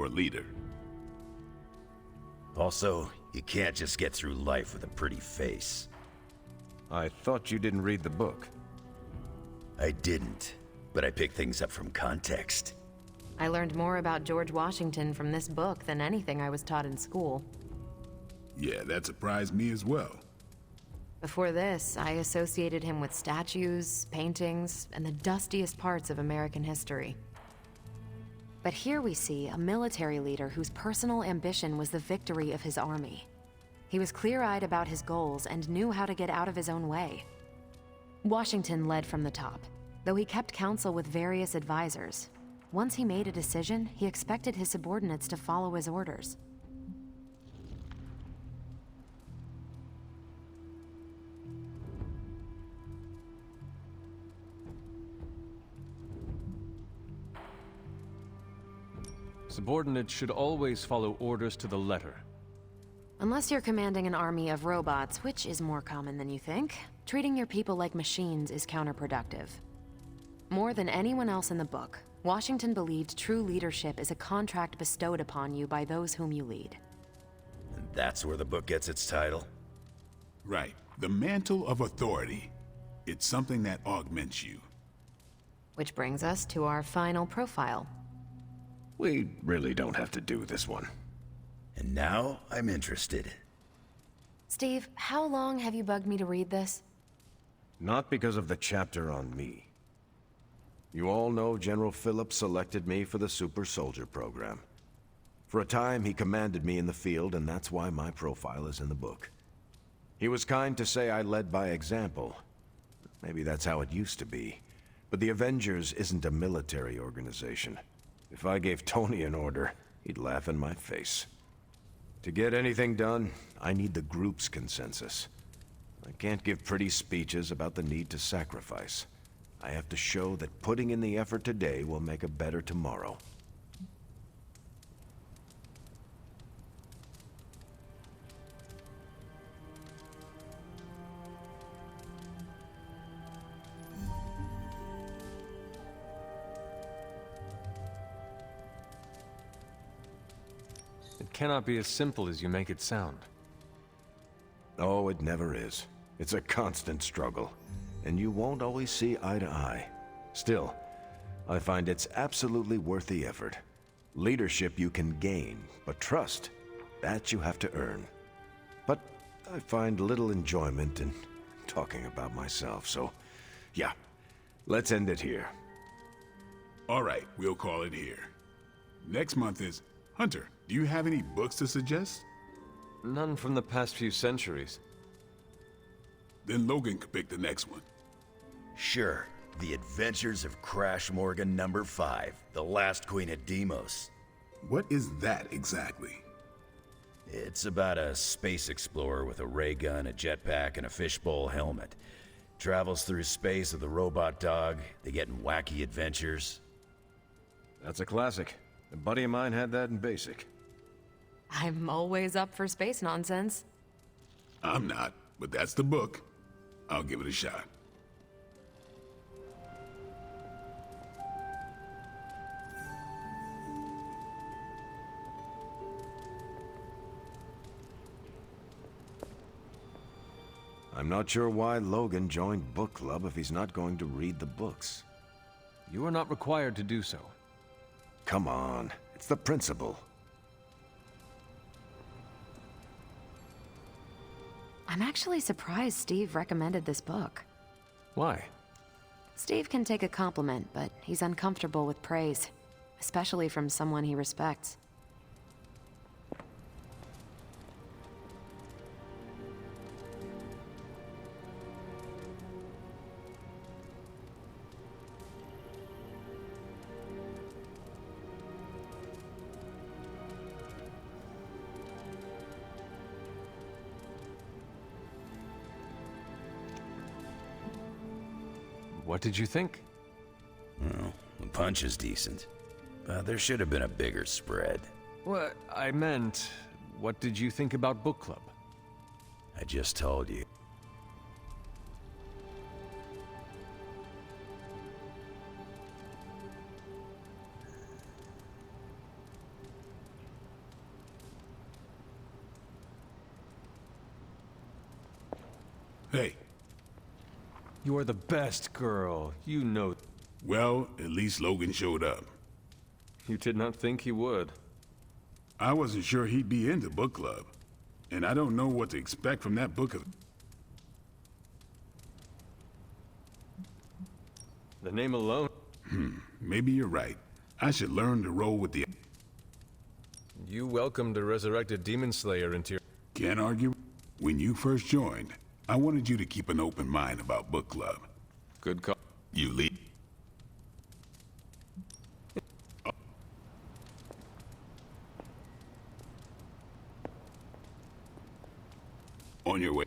or a leader. Also, you can't just get through life with a pretty face. I thought you didn't read the book. I didn't, but I picked things up from context. I learned more about George Washington from this book than anything I was taught in school. Yeah, that surprised me as well. Before this, I associated him with statues, paintings, and the dustiest parts of American history. But here we see a military leader whose personal ambition was the victory of his army. He was clear-eyed about his goals and knew how to get out of his own way. Washington led from the top, though he kept counsel with various advisors. Once he made a decision, he expected his subordinates to follow his orders. Subordinates should always follow orders to the letter. Unless you're commanding an army of robots, which is more common than you think, treating your people like machines is counterproductive. More than anyone else in the book, Washington believed true leadership is a contract bestowed upon you by those whom you lead. And that's where the book gets its title? Right. The mantle of authority. It's something that augments you. Which brings us to our final profile. We really don't have to do this one. And now I'm interested. Steve, how long have you bugged me to read this? Not because of the chapter on me. You all know General Phillips selected me for the Super Soldier program. For a time, he commanded me in the field, and that's why my profile is in the book. He was kind to say I led by example. Maybe that's how it used to be. But the Avengers isn't a military organization. If I gave Tony an order, he'd laugh in my face. To get anything done, I need the group's consensus. I can't give pretty speeches about the need to sacrifice. I have to show that putting in the effort today will make a better tomorrow. It cannot be as simple as you make it sound. Oh, it never is. It's a constant struggle, and you won't always see eye to eye. Still, I find it's absolutely worth the effort. Leadership you can gain, but trust, that you have to earn. But I find little enjoyment in talking about myself, so yeah, let's end it here. All right, we'll call it here. Next month is... Hunter, do you have any books to suggest? None from the past few centuries. Then Logan could pick the next one. Sure. The Adventures of Crash Morgan #5, The Last Queen of Deimos. What is that exactly? It's about a space explorer with a ray gun, a jetpack, and a fishbowl helmet. Travels through space with a robot dog. They get in wacky adventures. That's a classic. A buddy of mine had that in basic. I'm always up for space nonsense. I'm not, but that's the book. I'll give it a shot. I'm not sure why Logan joined book club if he's not going to read the books. You are not required to do so. Come on, it's the principle. I'm actually surprised Steve recommended this book. Why? Steve can take a compliment, but he's uncomfortable with praise, especially from someone he respects. What did you think? Well, the punch is decent. But there should have been a bigger spread. What I meant, what did you think about book club? I just told you. Hey, You are the best girl. You know. well, at least Logan showed up. You did not think he would. I wasn't sure he'd be into book club, and I don't know what to expect from that book of... The name alone. Maybe you're right. I should learn to roll with the... You welcomed a resurrected demon slayer into your... Can't argue. When you first joined, I wanted you to keep an open mind about book club. Good call. You lead. On your way.